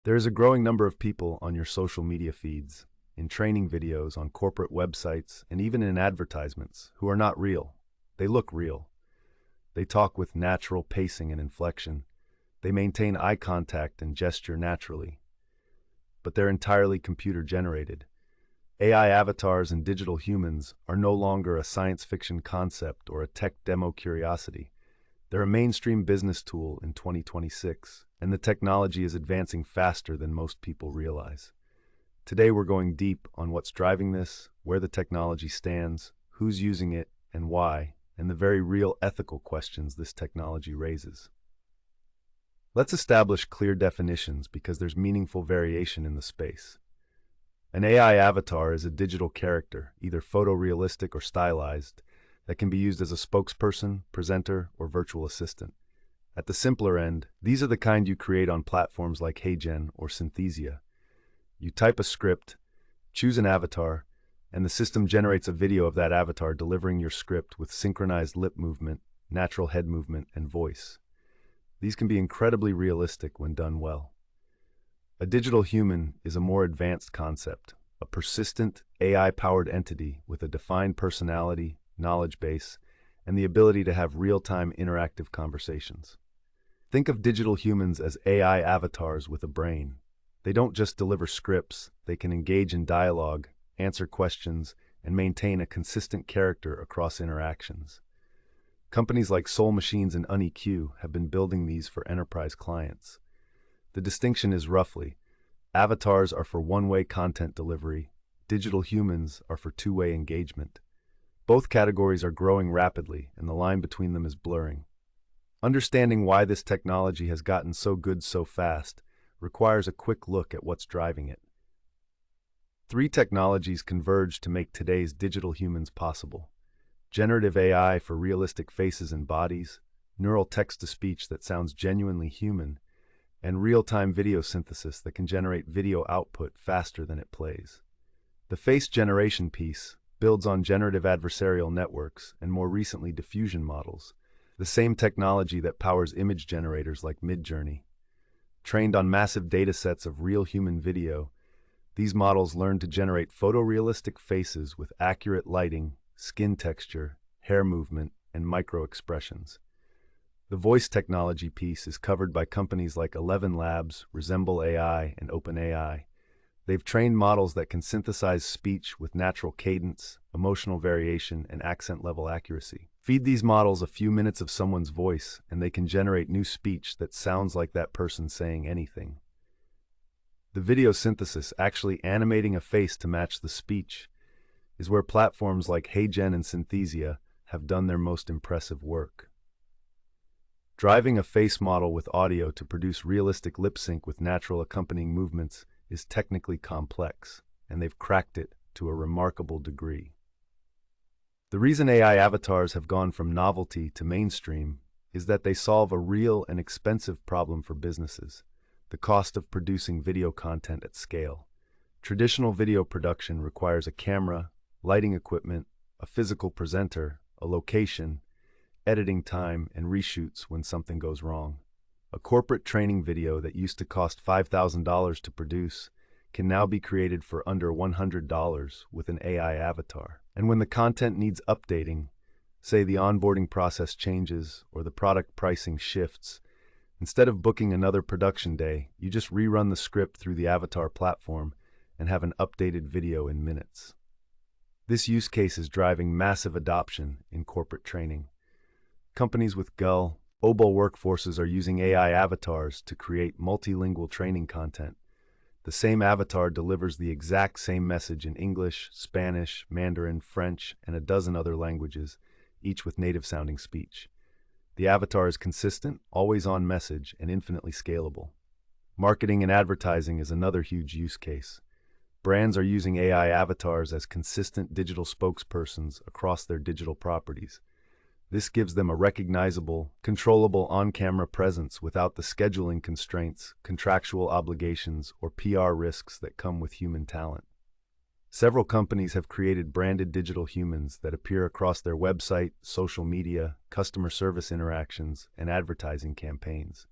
There is a growing number of people on your social media feeds, in training videos, on corporate websites, and even in advertisements who are not real. They look real. They talk with natural pacing and inflection. They maintain eye contact and gesture naturally. But they're entirely computer generated. AI avatars and digital humans are no longer a science fiction concept or a tech demo curiosity. They're a mainstream business tool in 2026, and the technology is advancing faster than most people realize. Today, we're going deep on what's driving this, where the technology stands, who's using it, and why, and the very real ethical questions this technology raises. Let's establish clear definitions because there's meaningful variation in the space. An AI avatar is a digital character, either photorealistic or stylized, that can be used as a spokesperson, presenter, or virtual assistant. At the simpler end, these are the kind you create on platforms like HeyGen or Synthesia. You type a script, choose an avatar, and the system generates a video of that avatar delivering your script with synchronized lip movement, natural head movement, and voice. These can be incredibly realistic when done well. A digital human is a more advanced concept, a persistent, AI-powered entity with a defined personality, knowledge base, and the ability to have real-time interactive conversations. Think of digital humans as AI avatars with a brain. They don't just deliver scripts, they can engage in dialogue, answer questions, and maintain a consistent character across interactions. Companies like Soul Machines and UniQ have been building these for enterprise clients. The distinction is roughly, avatars are for one-way content delivery, digital humans are for two-way engagement. Both categories are growing rapidly, and the line between them is blurring. Understanding why this technology has gotten so good so fast requires a quick look at what's driving it. Three technologies converge to make today's digital humans possible. Generative AI for realistic faces and bodies, neural text-to-speech that sounds genuinely human, and real-time video synthesis that can generate video output faster than it plays. The face generation piece builds on generative adversarial networks and more recently diffusion models, the same technology that powers image generators like Midjourney. Trained on massive datasets of real human video, these models learn to generate photorealistic faces with accurate lighting, skin texture, hair movement, and micro-expressions. The voice technology piece is covered by companies like Eleven Labs, Resemble AI, and OpenAI. They've trained models that can synthesize speech with natural cadence, emotional variation, and accent-level accuracy. Feed these models a few minutes of someone's voice, and they can generate new speech that sounds like that person saying anything. The video synthesis, actually animating a face to match the speech, is where platforms like HeyGen and Synthesia have done their most impressive work. Driving a face model with audio to produce realistic lip sync with natural accompanying movements is technically complex, and they've cracked it to a remarkable degree. The reason AI avatars have gone from novelty to mainstream is that they solve a real and expensive problem for businesses: the cost of producing video content at scale. Traditional video production requires a camera, lighting equipment, a physical presenter, a location, editing time, and reshoots when something goes wrong. A corporate training video that used to cost $5,000 to produce can now be created for under $100 with an AI avatar. And when the content needs updating, say the onboarding process changes or the product pricing shifts, instead of booking another production day, you just rerun the script through the avatar platform and have an updated video in minutes. This use case is driving massive adoption in corporate training. Companies with Gull, Obol workforces are using AI avatars to create multilingual training content. The same avatar delivers the exact same message in English, Spanish, Mandarin, French, and a dozen other languages, each with native-sounding speech. The avatar is consistent, always-on message, and infinitely scalable. Marketing and advertising is another huge use case. Brands are using AI avatars as consistent digital spokespersons across their digital properties. This gives them a recognizable, controllable on-camera presence without the scheduling constraints, contractual obligations, or PR risks that come with human talent. Several companies have created branded digital humans that appear across their website, social media, customer service interactions, and advertising campaigns.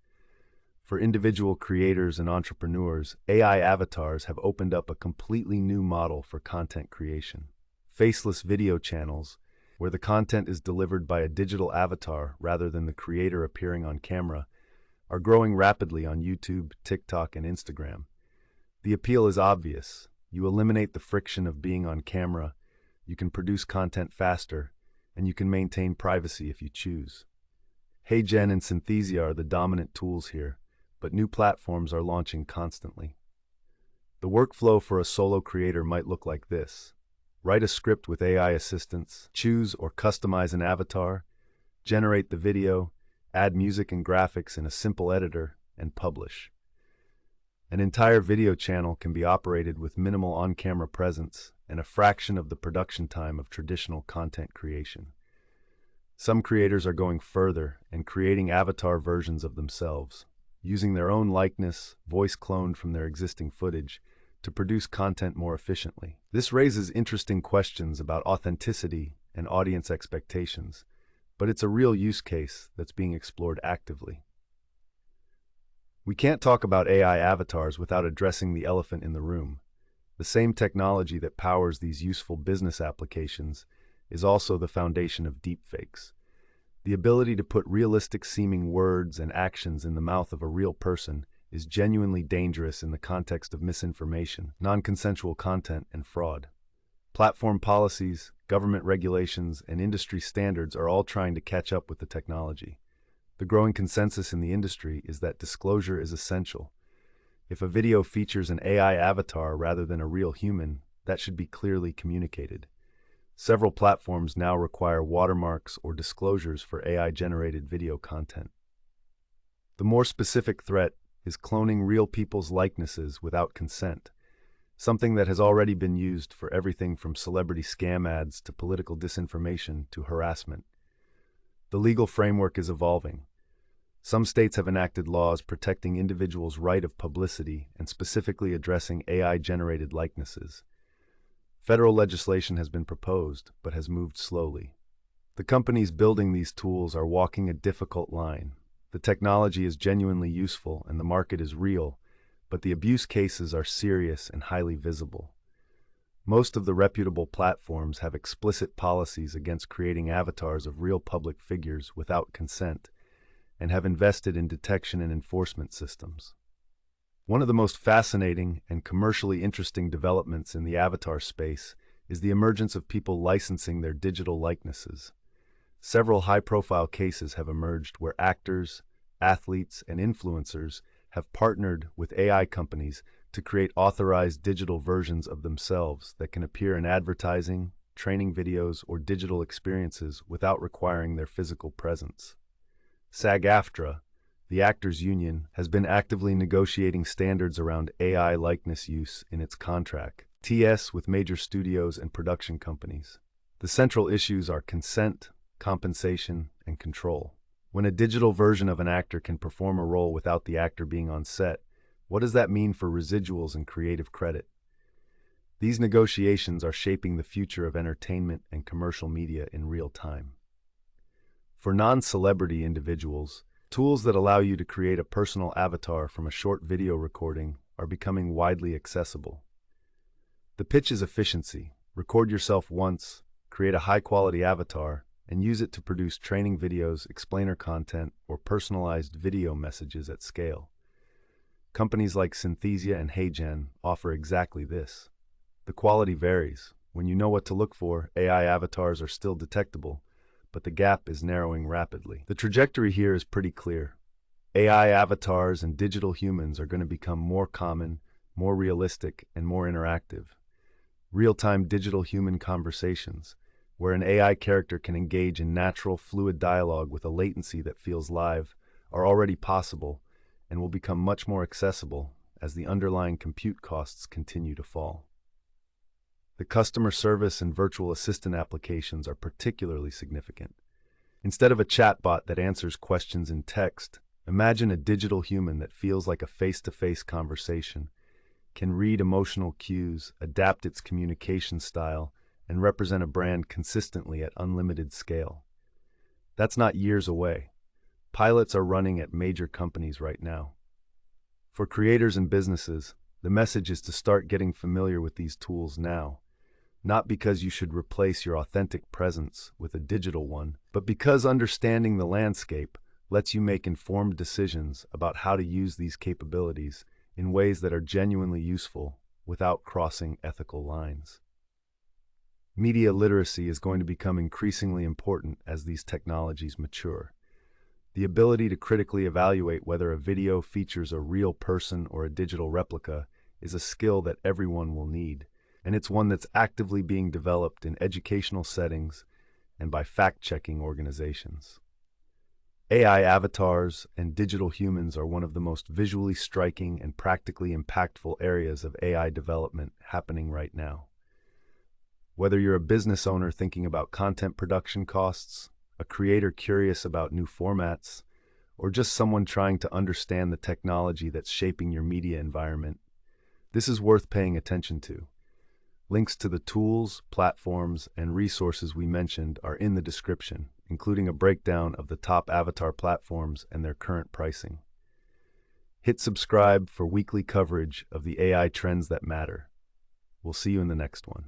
For individual creators and entrepreneurs, AI avatars have opened up a completely new model for content creation. Faceless video channels, where the content is delivered by a digital avatar rather than the creator appearing on camera, are growing rapidly on YouTube, TikTok, and Instagram. The appeal is obvious. You eliminate the friction of being on camera, you can produce content faster, and you can maintain privacy if you choose. HeyGen and Synthesia are the dominant tools here, but new platforms are launching constantly. The workflow for a solo creator might look like this. Write a script with AI assistance, choose or customize an avatar, generate the video, add music and graphics in a simple editor, and publish. An entire video channel can be operated with minimal on-camera presence and a fraction of the production time of traditional content creation. Some creators are going further and creating avatar versions of themselves, using their own likeness, voice cloned from their existing footage, to produce content more efficiently. This raises interesting questions about authenticity and audience expectations, but it's a real use case that's being explored actively. We can't talk about AI avatars without addressing the elephant in the room. The same technology that powers these useful business applications is also the foundation of deepfakes. The ability to put realistic-seeming words and actions in the mouth of a real person is genuinely dangerous in the context of misinformation, non-consensual content, and fraud. Platform policies, government regulations, and industry standards are all trying to catch up with the technology. The growing consensus in the industry is that disclosure is essential. If a video features an AI avatar rather than a real human, that should be clearly communicated. Several platforms now require watermarks or disclosures for AI-generated video content. The more specific threat is cloning real people's likenesses without consent, something that has already been used for everything from celebrity scam ads to political disinformation to harassment. The legal framework is evolving. Some states have enacted laws protecting individuals' right of publicity and specifically addressing AI-generated likenesses. Federal legislation has been proposed, but has moved slowly. The companies building these tools are walking a difficult line. The technology is genuinely useful and the market is real, but the abuse cases are serious and highly visible. Most of the reputable platforms have explicit policies against creating avatars of real public figures without consent, and have invested in detection and enforcement systems. One of the most fascinating and commercially interesting developments in the avatar space is the emergence of people licensing their digital likenesses. Several high-profile cases have emerged where actors, athletes, and influencers have partnered with AI companies to create authorized digital versions of themselves that can appear in advertising, training videos, or digital experiences without requiring their physical presence. SAG-AFTRA, the Actors Union, has been actively negotiating standards around AI likeness use in its contract with major studios and production companies. The central issues are consent, compensation, and control. When a digital version of an actor can perform a role without the actor being on set, what does that mean for residuals and creative credit? These negotiations are shaping the future of entertainment and commercial media in real time. For non-celebrity individuals, tools that allow you to create a personal avatar from a short video recording are becoming widely accessible. The pitch is efficiency. Record yourself once, create a high-quality avatar, and use it to produce training videos, explainer content, or personalized video messages at scale. Companies like Synthesia and HeyGen offer exactly this. The quality varies. When you know what to look for, AI avatars are still detectable, but the gap is narrowing rapidly. The trajectory here is pretty clear. AI avatars and digital humans are going to become more common, more realistic, and more interactive. Real-time digital human conversations, where an AI character can engage in natural, fluid dialogue with a latency that feels live, are already possible and will become much more accessible as the underlying compute costs continue to fall. The customer service and virtual assistant applications are particularly significant. Instead of a chatbot that answers questions in text, imagine a digital human that feels like a face-to-face conversation, can read emotional cues, adapt its communication style, and represent a brand consistently at unlimited scale. That's not years away. Pilots are running at major companies right now. For creators and businesses, the message is to start getting familiar with these tools now, not because you should replace your authentic presence with a digital one, but because understanding the landscape lets you make informed decisions about how to use these capabilities in ways that are genuinely useful without crossing ethical lines. Media literacy is going to become increasingly important as these technologies mature. The ability to critically evaluate whether a video features a real person or a digital replica is a skill that everyone will need, and it's one that's actively being developed in educational settings and by fact-checking organizations. AI avatars and digital humans are one of the most visually striking and practically impactful areas of AI development happening right now. Whether you're a business owner thinking about content production costs, a creator curious about new formats, or just someone trying to understand the technology that's shaping your media environment, this is worth paying attention to. Links to the tools, platforms, and resources we mentioned are in the description, including a breakdown of the top avatar platforms and their current pricing. Hit subscribe for weekly coverage of the AI trends that matter. We'll see you in the next one.